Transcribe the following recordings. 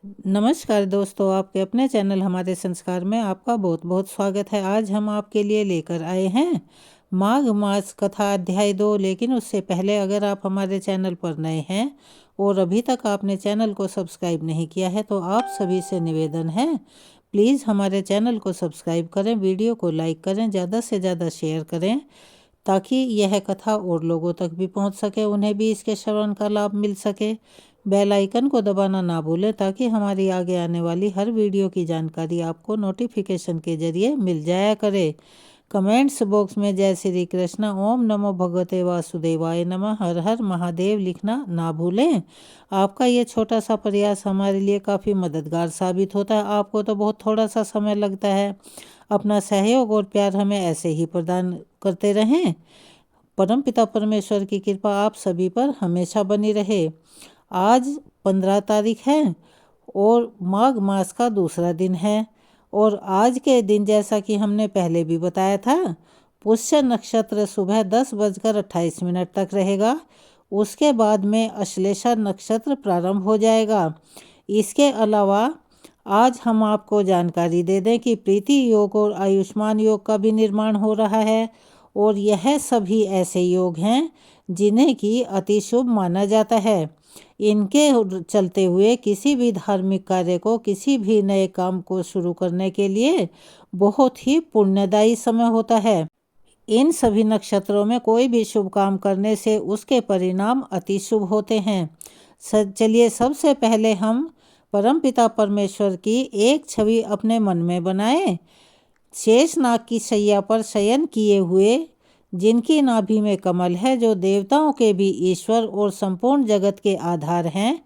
नमस्कार दोस्तों, आपके अपने चैनल हमारे संस्कार में आपका बहुत बहुत स्वागत है। आज हम आपके लिए लेकर आए हैं माघ मास कथा अध्याय 2। लेकिन उससे पहले अगर आप हमारे चैनल पर नए हैं और अभी तक आपने चैनल को सब्सक्राइब नहीं किया है तो आप सभी से निवेदन है, प्लीज़ हमारे चैनल को सब्सक्राइब करें, वीडियो को लाइक करें, ज़्यादा से ज़्यादा शेयर करें ताकि यह कथा और लोगों तक भी पहुंच सके, उन्हें भी इसके श्रवण का लाभ मिल सके। बेल आइकन को दबाना ना भूलें ताकि हमारी आगे आने वाली हर वीडियो की जानकारी आपको नोटिफिकेशन के जरिए मिल जाया करे। कमेंट्स बॉक्स में जय श्री कृष्ण, ओम नमो भगवते वासुदेवाय नमः, हर हर महादेव लिखना ना भूलें। आपका ये छोटा सा प्रयास हमारे लिए काफ़ी मददगार साबित होता है। आपको तो बहुत थोड़ा सा समय लगता है। अपना सहयोग और प्यार हमें ऐसे ही प्रदान करते रहें। परमपिता परमेश्वर की कृपा आप सभी पर हमेशा बनी रहे। आज 15 तारीख है और माघ मास का दूसरा दिन है। और आज के दिन, जैसा कि हमने पहले भी बताया था, पुष्य नक्षत्र सुबह 10:28 तक रहेगा। उसके बाद में अश्लेषा नक्षत्र प्रारंभ हो जाएगा। इसके अलावा आज हम आपको जानकारी दे दें कि प्रीति योग और आयुष्मान योग का भी निर्माण हो रहा है। और यह सभी ऐसे योग हैं जिन्हें कि अति शुभ माना जाता है। इनके चलते हुए किसी भी धार्मिक कार्य को, किसी भी नए काम को शुरू करने के लिए बहुत ही पुण्यदायी समय होता है। इन सभी नक्षत्रों में कोई भी शुभ काम करने से उसके परिणाम अति शुभ होते हैं। चलिए सबसे पहले हम परमपिता परमेश्वर की एक छवि अपने मन में बनाएं। शेषनाग की शैया पर शयन किए हुए, जिनकी नाभि में कमल है, जो देवताओं के भी ईश्वर और संपूर्ण जगत के आधार हैं,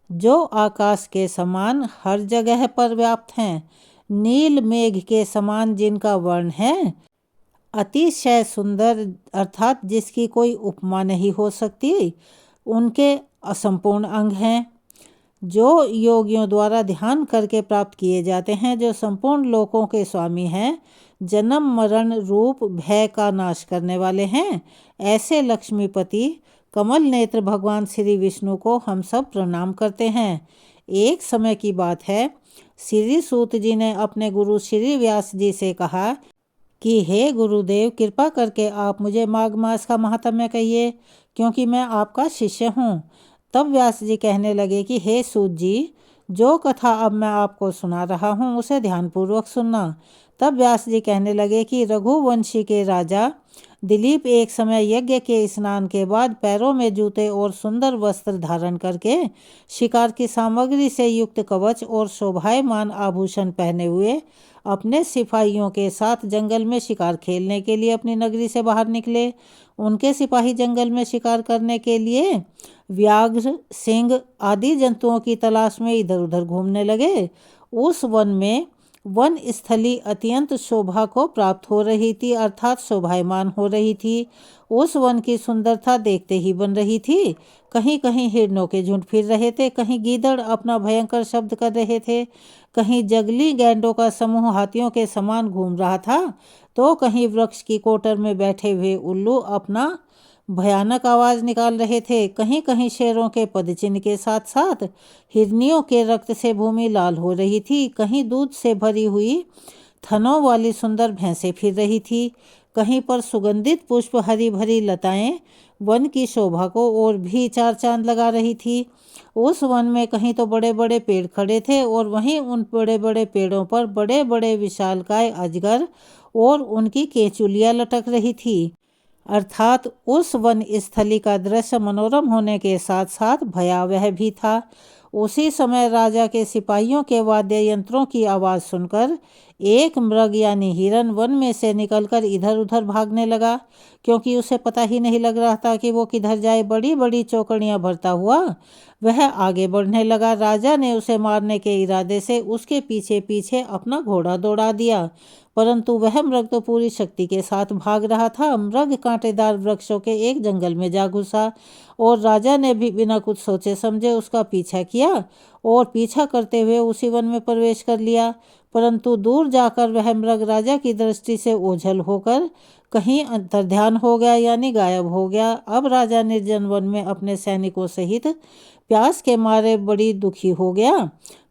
जो आकाश के समान हर जगह पर व्याप्त हैं, नील मेघ के समान जिनका वर्ण है, अतिशय सुंदर अर्थात जिसकी कोई उपमा नहीं हो सकती, उनके असंपूर्ण अंग हैं, जो योगियों द्वारा ध्यान करके प्राप्त किए जाते हैं, जो संपूर्ण लोकों के स्वामी हैं, जन्म मरण रूप भय का नाश करने वाले हैं। ऐसे लक्ष्मीपति कमल नेत्र भगवान श्री विष्णु को हम सब प्रणाम करते हैं। एक समय की बात है, श्री सूत जी ने अपने गुरु श्री व्यास जी से कहा कि हे गुरुदेव, कृपा करके आप मुझे माघ मास का महात्म्य कहिए, क्योंकि मैं आपका शिष्य हूँ। तब व्यास जी कहने लगे कि हे सूत जी, जो कथा अब मैं आपको सुना रहा हूँ उसे ध्यानपूर्वक सुनना। तब व्यास जी कहने लगे कि रघुवंशी के राजा दिलीप एक समय यज्ञ के स्नान के बाद पैरों में जूते और सुंदर वस्त्र धारण करके, शिकार की सामग्री से युक्त कवच और शोभायमान आभूषण पहने हुए अपने सिपाहियों के साथ जंगल में शिकार खेलने के लिए अपनी नगरी से बाहर निकले। उनके सिपाही जंगल में शिकार करने के लिए व्याघ्र, सिंह आदि जंतुओं की तलाश में इधर उधर घूमने लगे। उस वन में वन स्थली अत्यंत शोभा को प्राप्त हो रही थी, अर्थात शोभायमान हो रही थी। उस वन की सुंदरता देखते ही बन रही थी। कहीं कहीं हिरणों के झुंड फिर रहे थे, कहीं गीदड़ अपना भयंकर शब्द कर रहे थे, कहीं जंगली गैंडों का समूह हाथियों के समान घूम रहा था, तो कहीं वृक्ष की कोटर में बैठे हुए उल्लू अपना भयानक आवाज निकाल रहे थे, कहीं कहीं शेरों के पदचिन्ह के साथ साथ हिरनियों के रक्त से भूमि लाल हो रही थी, कहीं दूध से भरी हुई थनों वाली सुंदर भैंसें फिर रही थी, कहीं पर सुगंधित पुष्प, हरी भरी लताएं वन की शोभा को और भी चार चांद लगा रही थी। उस वन में कहीं तो बड़े बड़े पेड़ खड़े थे और वहीं उन बड़े बड़े पेड़ों पर बड़े बड़े विशालकाय अजगर और उनकी केंचुलियां लटक रही थी। अर्थात उस वन स्थली का दृश्य मनोरम होने के साथ साथ भयावह भी था। उसी समय राजा के सिपाहियों के वाद्य यंत्रों की आवाज़ सुनकर एक मृग यानी हिरन वन में से निकलकर इधर उधर भागने लगा, क्योंकि उसे पता ही नहीं लग रहा था कि वो किधर जाए। बड़ी बड़ी चौकड़ियां भरता हुआ वह आगे बढ़ने लगा। राजा ने उसे मारने के इरादे से उसके पीछे पीछे अपना घोड़ा दौड़ा दिया, परंतु वह मृग तो पूरी शक्ति के साथ भाग रहा था। मृग कांटेदार वृक्षों के एक जंगल में जा घुसा और राजा ने भी बिना कुछ सोचे समझे उसका पीछा किया और पीछा करते हुए उसी वन में प्रवेश कर लिया। परंतु दूर जाकर वह मृग राजा की दृष्टि से ओझल होकर कहीं अंतर्ध्यान हो गया, यानी गायब हो गया। अब राजा निर्जन वन में अपने सैनिकों सहित प्यास के मारे बड़ी दुखी हो गया,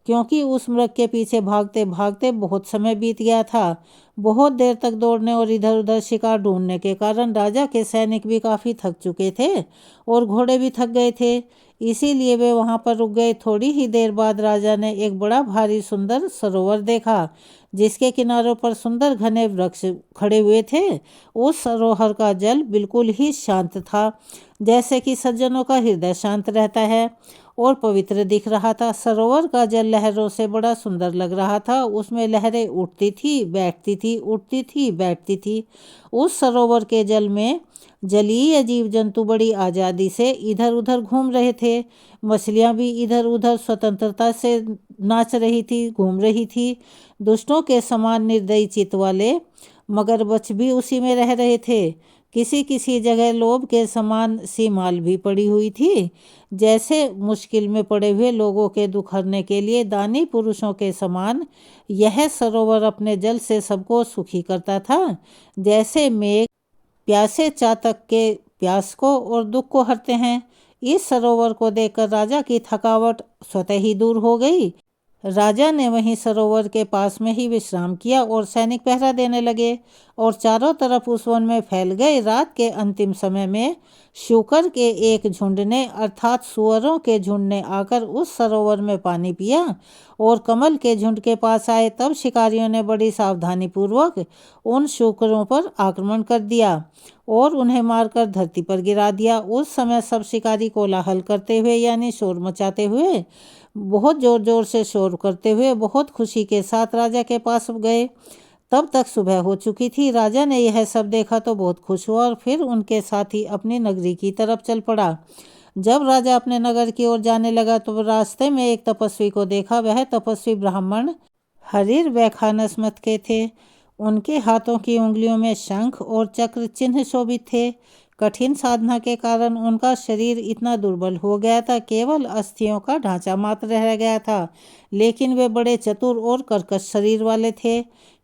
क्योंकि उस मृग के पीछे भागते भागते बहुत समय बीत गया था। बहुत देर तक दौड़ने और इधर उधर शिकार ढूंढने के कारण राजा के सैनिक भी काफ़ी थक चुके थे और घोड़े भी थक गए थे। इसीलिए वे वहां पर रुक गए। थोड़ी ही देर बाद राजा ने एक बड़ा भारी सुंदर सरोवर देखा, जिसके किनारों पर सुंदर घने वृक्ष खड़े हुए थे। उस सरोवर का जल बिल्कुल ही शांत था, जैसे कि सज्जनों का हृदय शांत रहता है, और पवित्र दिख रहा था। सरोवर का जल लहरों से बड़ा सुंदर लग रहा था। उसमें लहरें उठती थी, बैठती थी, उठती थी, बैठती थी। उस सरोवर के जल में जलीय जीव जंतु बड़ी आज़ादी से इधर उधर घूम रहे थे। मछलियां भी इधर उधर स्वतंत्रता से नाच रही थी, घूम रही थी। दुष्टों के समान निर्दयी चित्त वाले मगरमच्छ भी उसी में रह रहे थे। किसी किसी जगह लोभ के समान सीमाल भी पड़ी हुई थी, जैसे मुश्किल में पड़े हुए लोगों के दुख हरने के लिए दानी पुरुषों के समान यह सरोवर अपने जल से सबको सुखी करता था। जैसे मेघ प्यासे चातक के प्यास को और दुख को हरते हैं। इस सरोवर को देखकर राजा की थकावट स्वतः ही दूर हो गई। राजा ने वहीं सरोवर के पास में ही विश्राम किया और सैनिक पहरा देने लगे और चारों तरफ उस वन में फैल गए। रात के अंतिम समय में शूकर के एक झुंड ने, अर्थात सुअरों के झुंड ने आकर उस सरोवर में पानी पिया और कमल के झुंड के पास आए। तब शिकारियों ने बड़ी सावधानी पूर्वक उन शूकरों पर आक्रमण कर दिया और उन्हें मारकर धरती पर गिरा दिया। उस समय सब शिकारी कोलाहल करते हुए, यानी शोर मचाते हुए, बहुत जोर जोर से शोर करते हुए बहुत खुशी के साथ राजा के पास गए। तब तक सुबह हो चुकी थी। राजा ने यह सब देखा तो बहुत खुश हुआ और फिर उनके साथ ही अपनी नगरी की तरफ चल पड़ा। जब राजा अपने नगर की ओर जाने लगा तो रास्ते में एक तपस्वी को देखा। वह तपस्वी ब्राह्मण हरिर वैखानस मत के थे। उनके हाथों की उंगलियों में शंख और चक्र चिन्ह शोभित थे। कठिन साधना के कारण उनका शरीर इतना दुर्बल हो गया था, केवल अस्थियों का ढांचा मात्र रह गया था, लेकिन वे बड़े चतुर और कर्कश शरीर वाले थे।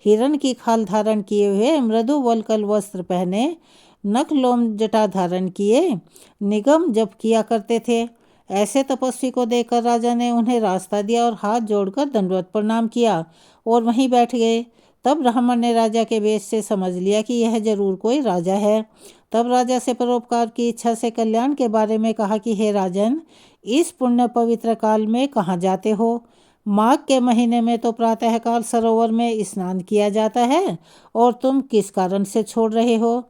हिरण की खाल धारण किए हुए, मृदु वल्कल वस्त्र पहने, नख लोम जटा धारण किए, निगम जप किया करते थे। ऐसे तपस्वी को देखकर राजा ने उन्हें रास्ता दिया और हाथ जोड़कर दंडवत प्रणाम किया और वहीं बैठ गए। तब ब्राह्मण ने राजा के वेश से समझ लिया कि यह जरूर कोई राजा है। तब राजा से परोपकार की इच्छा से कल्याण के बारे में कहा कि हे राजन, इस पुण्य पवित्र काल में कहाँ जाते हो? माघ के महीने में तो प्रातःकाल सरोवर में स्नान किया जाता है और तुम किस कारण से छोड़ रहे हो?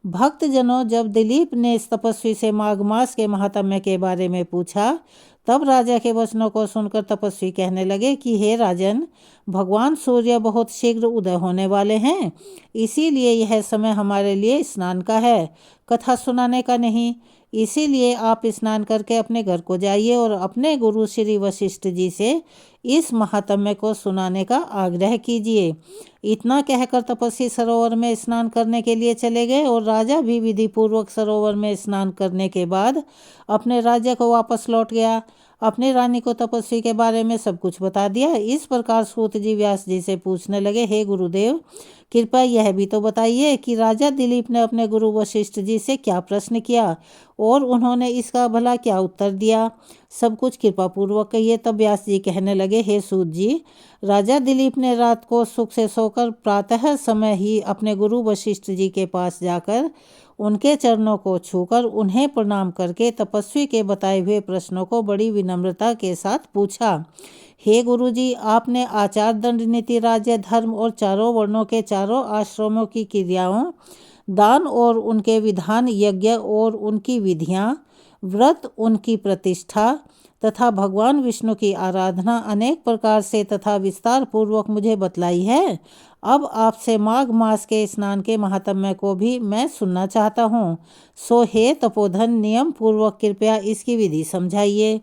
भक्तजनों, जब दिलीप ने इस तपस्वी से माघ मास के महात्म्य के बारे में पूछा, तब राजा के वचनों को सुनकर तपस्वी कहने लगे कि हे राजन, भगवान सूर्य बहुत शीघ्र उदय होने वाले हैं, इसीलिए यह समय हमारे लिए स्नान का है, कथा सुनाने का नहीं। इसीलिए आप स्नान करके अपने घर को जाइए और अपने गुरु श्री वशिष्ठ जी से इस महात्म्य को सुनाने का आग्रह कीजिए। इतना कहकर तपस्वी सरोवर में स्नान करने के लिए चले गए और राजा भी विधि पूर्वक सरोवर में स्नान करने के बाद अपने राज्य को वापस लौट गया। अपनी रानी को तपस्वी के बारे में सब कुछ बता दिया। इस प्रकार सूत जी व्यास जी से पूछने लगे, हे गुरुदेव, कृपया यह भी तो बताइए कि राजा दिलीप ने अपने गुरु वशिष्ठ जी से क्या प्रश्न किया और उन्होंने इसका भला क्या उत्तर दिया? सब कुछ कृपा पूर्वक कहिए। तब व्यास जी कहने लगे, हे सूत जी, राजा दिलीप ने रात को सुख से सोकर प्रातः समय ही अपने गुरु वशिष्ठ जी के पास जाकर उनके चरणों को छूकर उन्हें प्रणाम करके तपस्वी के बताए हुए प्रश्नों को बड़ी विनम्रता के साथ पूछा। हे गुरुजी, आपने आचार, दंड, नीति, राज्य, धर्म और चारों वर्णों के चारों आश्रमों की क्रियाओं, दान और उनके विधान, यज्ञ और उनकी विधियां, व्रत, उनकी प्रतिष्ठा तथा भगवान विष्णु की आराधना अनेक प्रकार से तथा विस्तार पूर्वक मुझे बतलाई है। अब आपसे माघ मास के स्नान के महात्म्य को भी मैं सुनना चाहता हूँ। सो हे तपोधन, नियम पूर्वक कृपया इसकी विधि समझाइए।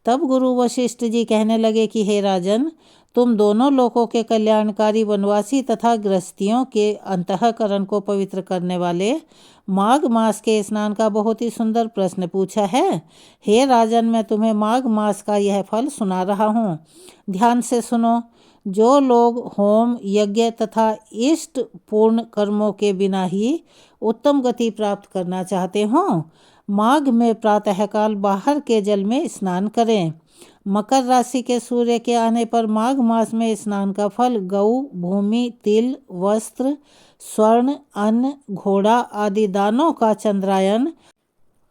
तब गुरु वशिष्ठ जी कहने लगे कि हे राजन, तुम दोनों लोकों के कल्याणकारी वनवासी तथा गृहस्थियों के अंतःकरण को पवित्र करने वाले माघ मास के स्नान का बहुत ही सुंदर प्रश्न पूछा है। हे राजन, मैं तुम्हें माघ मास का यह फल सुना रहा हूँ। ध्यान से सुनो। जो लोग होम, यज्ञ तथा इष्ट पूर्ण कर्मों के बिना ही उत्तम गति प्राप्त करना चाहते हों, माघ में प्रातःकाल बाहर के जल में स्नान करें। मकर राशि के सूर्य के आने पर माघ मास में स्नान का फल गऊ, भूमि, तिल, वस्त्र, स्वर्ण, अन्न, घोड़ा आदि दानों का चंद्रायन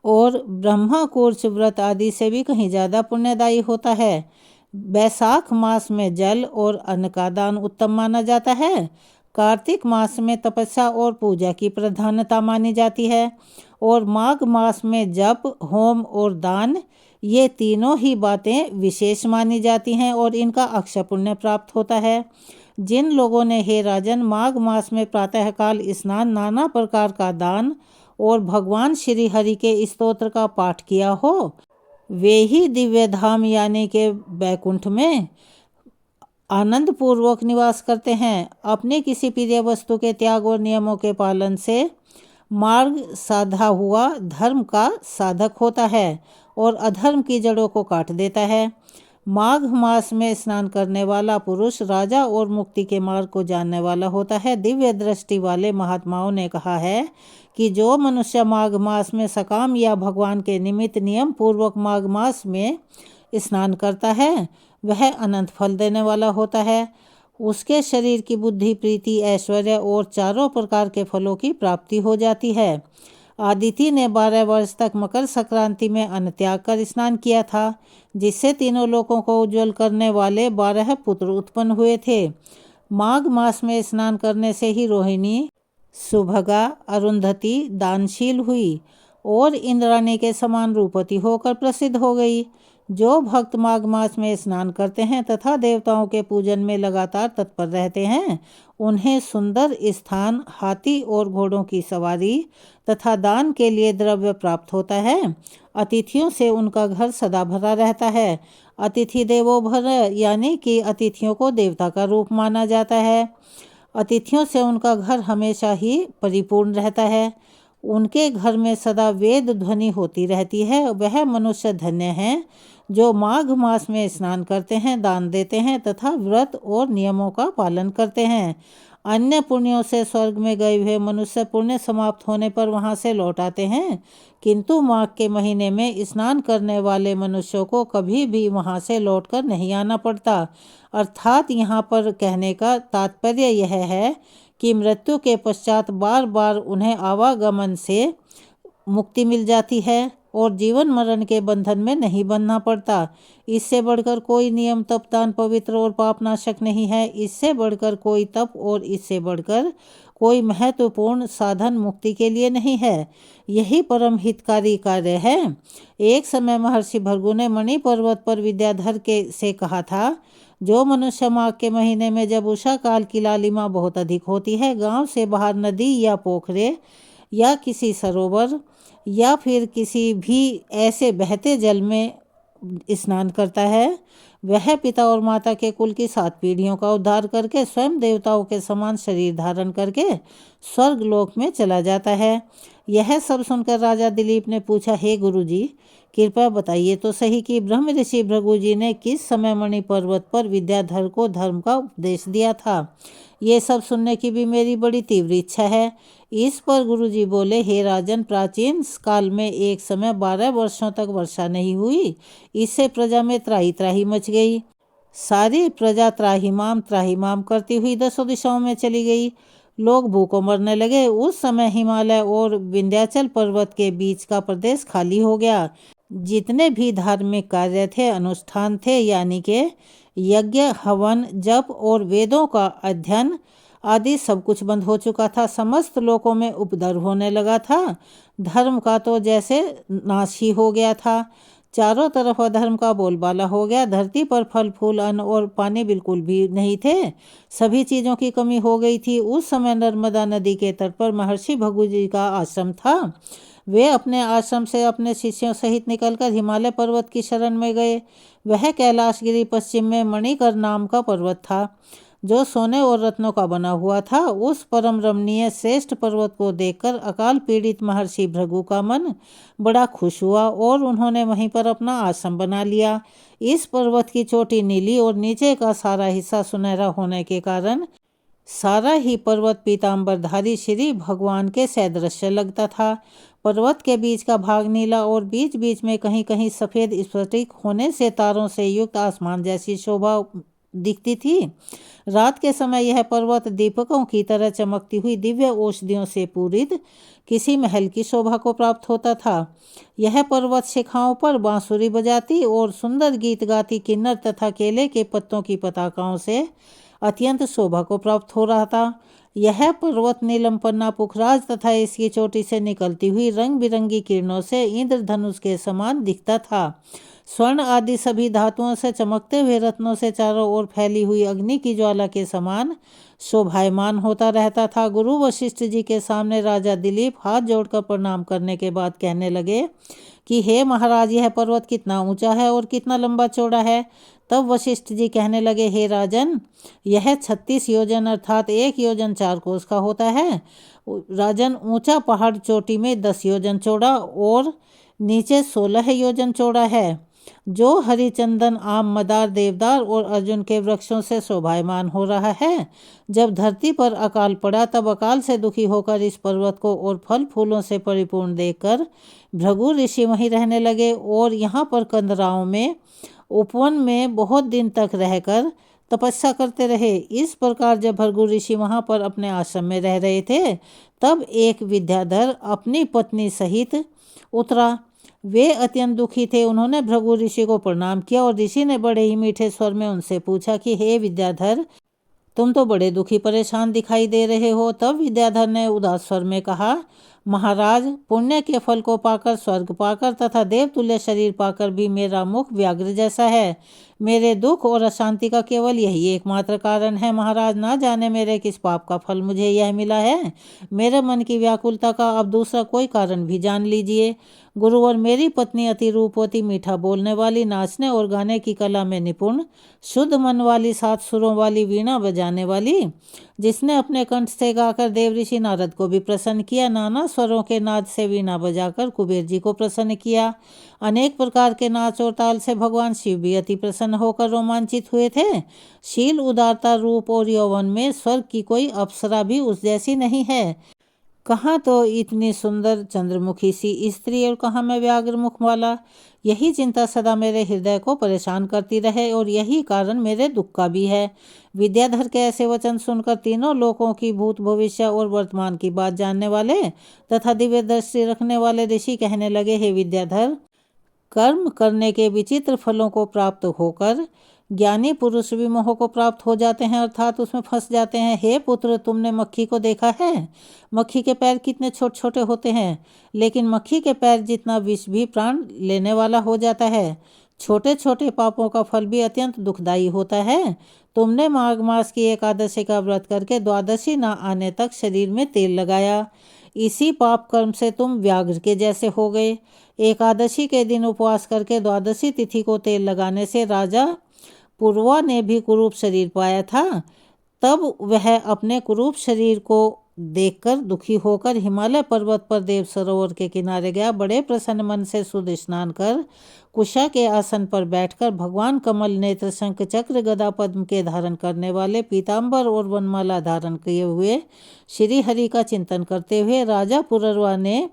और ब्रह्मा कूर्च व्रत आदि से भी कहीं ज़्यादा पुण्यदायी होता है। बैसाख मास में जल और अन्न का दान उत्तम माना जाता है। कार्तिक मास में तपस्या और पूजा की प्रधानता मानी जाती है और माघ मास में जप, होम और दान, ये तीनों ही बातें विशेष मानी जाती हैं और इनका अक्षय पुण्य प्राप्त होता है। जिन लोगों ने हे राजन माघ मास में प्रातःकाल स्नान, नाना प्रकार का दान और भगवान श्री हरि के स्तोत्र का पाठ किया हो, वे ही दिव्य धाम यानी के बैकुंठ में आनंद पूर्वक निवास करते हैं। अपने किसी प्रिय वस्तु के त्याग और नियमों के पालन से मार्ग साधा हुआ धर्म का साधक होता है और अधर्म की जड़ों को काट देता है। माघ मास में स्नान करने वाला पुरुष राजा और मुक्ति के मार्ग को जानने वाला होता है। दिव्य दृष्टि वाले महात्माओं ने कहा है कि जो मनुष्य माघ मास में सकाम या भगवान के निमित्त नियम पूर्वक माघ मास में स्नान करता है, वह अनंत फल देने वाला होता है। उसके शरीर की बुद्धि, प्रीति, ऐश्वर्य और चारों प्रकार के फलों की प्राप्ति हो जाती है। आदिति ने 12 वर्ष तक मकर संक्रांति में अन्न त्याग कर स्नान किया था, जिससे तीनों लोकों को उज्जवल करने वाले 12 पुत्र उत्पन्न हुए थे। माघ मास में स्नान करने से ही रोहिणी, सुभगा, अरुंधति दानशील हुई और इंद्राणी के समान रूपवती होकर प्रसिद्ध हो गई। जो भक्त माघ मास में स्नान करते हैं तथा देवताओं के पूजन में लगातार तत्पर रहते हैं, उन्हें सुंदर स्थान, हाथी और घोड़ों की सवारी तथा दान के लिए द्रव्य प्राप्त होता है। अतिथियों से उनका घर सदा भरा रहता है। अतिथि देवो भव यानी कि अतिथियों को देवता का रूप माना जाता है। अतिथियों से उनका घर हमेशा ही परिपूर्ण रहता है। उनके घर में सदा वेद ध्वनि होती रहती है। वह मनुष्य धन्य हैं जो माघ मास में स्नान करते हैं, दान देते हैं तथा व्रत और नियमों का पालन करते हैं। अन्य पुण्यों से स्वर्ग में गए हुए मनुष्य पुण्य समाप्त होने पर वहां से लौट आते हैं, किंतु माघ के महीने में स्नान करने वाले मनुष्यों को कभी भी वहां से लौटकर नहीं आना पड़ता। अर्थात यहाँ पर कहने का तात्पर्य यह है कि मृत्यु के पश्चात बार बार उन्हें आवागमन से मुक्ति मिल जाती है और जीवन मरण के बंधन में नहीं बंधना पड़ता। इससे बढ़कर कोई नियम, तप, दान पवित्र और पापनाशक नहीं है। इससे बढ़कर कोई तप और इससे बढ़कर कोई महत्वपूर्ण साधन मुक्ति के लिए नहीं है। यही परम हितकारी कार्य है। एक समय महर्षि भृगु ने मणि पर्वत पर विद्याधर के से कहा था, जो मनुष्य माघ के महीने में जब उषा काल की लालिमा बहुत अधिक होती है, गांव से बाहर नदी या पोखरे या किसी सरोवर या फिर किसी भी ऐसे बहते जल में स्नान करता है, वह पिता और माता के कुल की 7 पीढ़ियों का उद्धार करके स्वयं देवताओं के समान शरीर धारण करके स्वर्ग लोक में चला जाता है। यह सब सुनकर राजा दिलीप ने पूछा, हे गुरुजी, कृपया बताइए तो सही कि ब्रह्म ऋषि भृगु जी ने किस समय मणि पर्वत पर विद्याधर को धर्म का उपदेश दिया था। ये सब सुनने की भी मेरी बड़ी तीव्र इच्छा है। इस पर गुरुजी बोले, हे राजन, प्राचीन काल में एक समय 12 वर्षों तक वर्षा नहीं हुई। इससे प्रजा में त्राही त्राही मच गई। सारी प्रजा त्राहिमाम करती हुई 10 दिशाओं में चली गई। लोग भूखों मरने लगे। उस समय हिमालय और विंध्याचल पर्वत के बीच का प्रदेश खाली हो गया। जितने भी धार्मिक कार्य थे, अनुष्ठान थे, यानी के यज्ञ, हवन, जप और वेदों का अध्ययन आदि सब कुछ बंद हो चुका था। समस्त लोकों में उपद्रव होने लगा था। धर्म का तो जैसे नाश ही हो गया था। चारों तरफ अधर्म का बोलबाला हो गया। धरती पर फल फूल, अन्न और पानी बिल्कुल भी नहीं थे। सभी चीज़ों की कमी हो गई थी। उस समय नर्मदा नदी के तट पर महर्षि भृगु जी का आश्रम था। वे अपने आश्रम से अपने शिष्यों सहित निकलकर हिमालय पर्वत की शरण में गए। वह कैलाशगिरी पश्चिम में मणिकर नाम का पर्वत था, जो सोने और रत्नों का बना हुआ था। उस परम रमणीय श्रेष्ठ पर्वत को देखकर अकाल पीड़ित महर्षि भृगु का मन बड़ा खुश हुआ और उन्होंने वहीं पर अपना आश्रम बना लिया। इस पर्वत की चोटी नीली और नीचे का सारा हिस्सा सुनहरा होने के कारण सारा ही पर्वत पीताम्बरधारी श्री भगवान के सदृश लगता था। पर्वत के बीच का भाग नीला और बीच बीच में कहीं कहीं सफ़ेद स्फटिक होने से तारों से युक्त आसमान जैसी शोभा दिखती थी। रात के समय यह पर्वत दीपकों की तरह चमकती हुई दिव्य औषधियों से पूरित किसी महल की शोभा को प्राप्त होता था। यह पर्वत शिखाओं पर बांसुरी बजाती और सुंदर गीत गाती किन्नर तथा केले के पत्तों की पताकाओं से अत्यंत शोभा को प्राप्त हो रहा था। यह पर्वत नीलम पन्ना पुखराज तथा इसकी चोटी से निकलती हुई रंग बिरंगी किरणों से इंद्रधनुष के समान दिखता था। स्वर्ण आदि सभी धातुओं से चमकते हुए रत्नों से चारों ओर फैली हुई अग्नि की ज्वाला के समान शोभायमान होता रहता था। गुरु वशिष्ठ जी के सामने राजा दिलीप हाथ जोड़कर प्रणाम करने के बाद कहने लगे कि हे महाराज, यह पर्वत कितना ऊंचा है और कितना लंबा चौड़ा है। तब वशिष्ठ जी कहने लगे, हे राजन, यह 36 योजन अर्थात 1 योजन 4 कोस का होता है। राजन, ऊंचा पहाड़ चोटी में 10 योजन चौड़ा और नीचे 16 योजन चौड़ा है, जो हरिचंदन, आम, मदार, देवदार और अर्जुन के वृक्षों से शोभायमान हो रहा है। जब धरती पर अकाल पड़ा तब अकाल से दुखी होकर इस पर्वत को और फल फूलों से परिपूर्ण देखकर भृगु ऋषि वहीं रहने लगे और यहाँ पर कंदराओं में उपवन में बहुत दिन तक रहकर तपस्या करते रहे। इस प्रकार जब भृगु ऋषि वहाँ पर अपने आश्रम में रह रहे थे तब एक विद्याधर अपनी पत्नी सहित उतरा। वे अत्यंत दुखी थे। उन्होंने भृगु ऋषि को प्रणाम किया और ऋषि ने बड़े ही मीठे स्वर में उनसे पूछा कि हे विद्याधर, तुम तो बड़े दुखी परेशान दिखाई दे रहे हो। तब विद्याधर ने उदास स्वर में कहा, महाराज, पुण्य के फल को पाकर, स्वर्ग पाकर तथा देवतुल्य शरीर पाकर भी मेरा मुख व्याघ्र जैसा है। मेरे दुख और अशांति का केवल यही एकमात्र कारण है। महाराज, ना जाने मेरे किस पाप का फल मुझे यह मिला है। मेरे मन की व्याकुलता का अब दूसरा कोई कारण भी जान लीजिए। गुरुवर, मेरी पत्नी अति रूपवती, मीठा बोलने वाली, नाचने और गाने की कला में निपुण, शुद्ध मन वाली, 7 सुरों वाली, वीणा बजाने वाली, जिसने अपने कंठ से गाकर देव ऋषि नारद को भी प्रसन्न किया, नाना स्वरों के नाद से वीणा बजाकर कुबेर जी को प्रसन्न किया, अनेक प्रकार के नाच और ताल से भगवान शिव भी अति प्रसन्न होकर रोमांचित हुए थे। शील, उदारता, रूप और यौवन में स्वर्ग की कोई अप्सरा भी उस जैसी नहीं है। कहाँ तो इतनी सुंदर चंद्रमुखी सी स्त्री और कहाँ मैं व्याघ्र मुख वाला। यही चिंता सदा मेरे हृदय को परेशान करती रहे और यही कारण मेरे दुख का भी है। विद्याधर के ऐसे वचन सुनकर तीनों लोकों की भूत, भविष्य और वर्तमान की बात जानने वाले तथा दिव्य दृष्टि रखने वाले ऋषि कहने लगे, हे विद्याधर, कर्म करने के विचित्र फलों को प्राप्त होकर ज्ञानी पुरुष भी मोह को प्राप्त हो जाते हैं, अर्थात उसमें फंस जाते हैं। हे पुत्र, तुमने मक्खी को देखा है? मक्खी के पैर कितने छोटे छोटे होते हैं, लेकिन मक्खी के पैर जितना विष भी प्राण लेने वाला हो जाता है। छोटे छोटे पापों का फल भी अत्यंत दुखदायी होता है। तुमने माघ मास की एकादशी का व्रत करके द्वादशी न आने तक शरीर में तेल लगाया। इसी पाप कर्म से तुम व्याघ्र के जैसे हो गए। एकादशी के दिन उपवास करके द्वादशी तिथि को तेल लगाने से राजा पूर्वा ने भी कुरूप शरीर पाया था। तब वह अपने कुरूप शरीर को देखकर दुखी होकर हिमालय पर्वत पर देव सरोवर के किनारे गया। बड़े प्रसन्न मन से शुद्ध स्नान कर कुशा के आसन पर बैठकर भगवान कमल नेत्र, शंख चक्र, गदा पद्म के धारण करने वाले, पीताम्बर और वनमाला धारण किए हुए श्री हरि का चिंतन करते हुए राजा पुररवा ने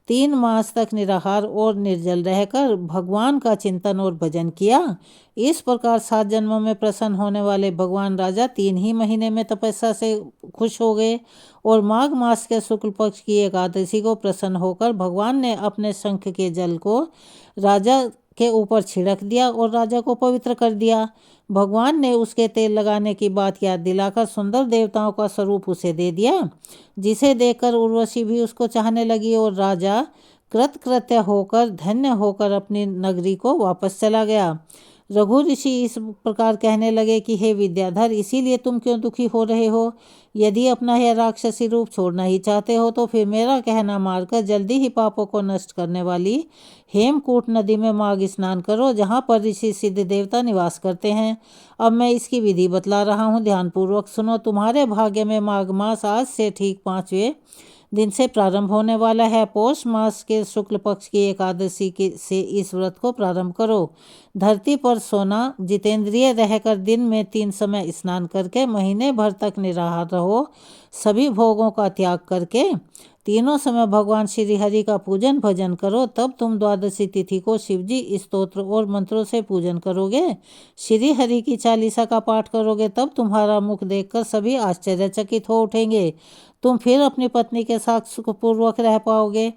3 मास तक निराहार और निर्जल रहकर भगवान का चिंतन और भजन किया। इस प्रकार 7 जन्मों में प्रसन्न होने वाले भगवान राजा 3 ही महीने में तपस्या से खुश हो गए और माघ मास के शुक्ल पक्ष की एकादशी को प्रसन्न होकर भगवान ने अपने शंख के जल को राजा के ऊपर छिड़क दिया और राजा को पवित्र कर दिया। भगवान ने उसके तेल लगाने की बात याद दिलाकर सुंदर देवताओं का स्वरूप उसे दे दिया, जिसे देखकर उर्वशी भी उसको चाहने लगी और राजा कृतकृत्य होकर, धन्य होकर अपनी नगरी को वापस चला गया। रघु ऋषि इस प्रकार कहने लगे कि हे विद्याधर, इसीलिए तुम क्यों दुखी हो रहे हो? यदि अपना यह राक्षसी रूप छोड़ना ही चाहते हो तो फिर मेरा कहना मारकर जल्दी ही पापों को नष्ट करने वाली हेमकूट नदी में माघ स्नान करो, जहाँ पर ऋषि सिद्ध देवता निवास करते हैं। अब मैं इसकी विधि बतला रहा हूँ, ध्यानपूर्वक सुनो। तुम्हारे भाग्य में माघ मास आज से ठीक 5वें दिन से प्रारंभ होने वाला है। पौष मास के शुक्ल पक्ष की एकादशी से इस व्रत को प्रारंभ करो। धरती पर सोना, जितेंद्रिय रहकर दिन में 3 समय स्नान करके महीने भर तक निराहार रहो। सभी भोगों का त्याग करके तीनों समय भगवान श्री हरि का पूजन भजन करो, तब तुम द्वादशी तिथि को शिवजी स्तोत्र और मंत्रों से पूजन करोगे। श्री हरि की चालीसा का पाठ करोगे, तब तुम्हारा मुख देखकर सभी आश्चर्यचकित हो उठेंगे। तुम फिर अपनी पत्नी के साथ सुखपूर्वक रह पाओगे।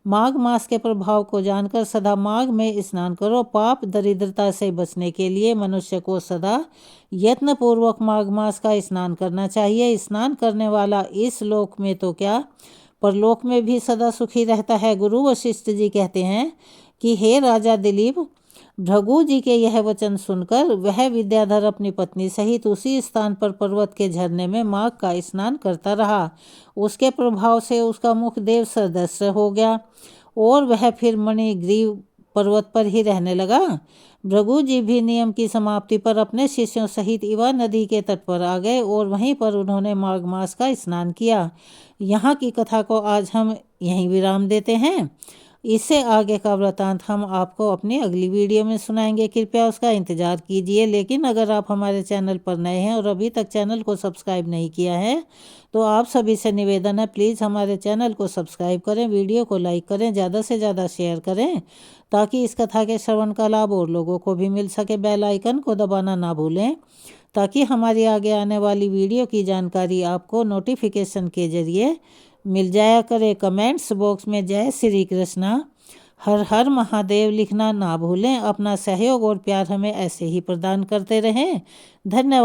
माघ मास के प्रभाव को जानकर सदा माघ में स्नान करो। पाप दरिद्रता से बचने के लिए मनुष्य को सदा यत्न पूर्वक माघ मास का स्नान करना चाहिए। स्नान करने वाला इस लोक में तो क्या, परलोक में भी सदा सुखी रहता है। गुरु वशिष्ठ जी कहते हैं कि हे राजा दिलीप, भृगु जी के यह वचन सुनकर वह विद्याधर अपनी पत्नी सहित उसी स्थान पर पर्वत के झरने में माघ का स्नान करता रहा। उसके प्रभाव से उसका मुख देव सदृश हो गया और वह फिर मणिग्रीव पर्वत पर ही रहने लगा। भृगु जी भी नियम की समाप्ति पर अपने शिष्यों सहित इवा नदी के तट पर आ गए और वहीं पर उन्होंने माघ मास का स्नान किया। यहाँ की कथा को आज हम यहीं विराम देते हैं। इससे आगे का वृतांत हम आपको अपनी अगली वीडियो में सुनाएंगे। कृपया उसका इंतज़ार कीजिए। लेकिन अगर आप हमारे चैनल पर नए हैं और अभी तक चैनल को सब्सक्राइब नहीं किया है तो आप सभी से निवेदन है, प्लीज़ हमारे चैनल को सब्सक्राइब करें, वीडियो को लाइक करें, ज़्यादा से ज़्यादा शेयर करें ताकि इस कथा के श्रवण का लाभ और लोगों को भी मिल सके। बेल आइकन को दबाना ना भूलें ताकि हमारी आगे आने वाली वीडियो की जानकारी आपको नोटिफिकेशन के जरिए मिल जाया करे। कमेंट्स बॉक्स में जय श्री कृष्णा, हर हर महादेव लिखना ना भूलें। अपना सहयोग और प्यार हमें ऐसे ही प्रदान करते रहें। धन्यवाद।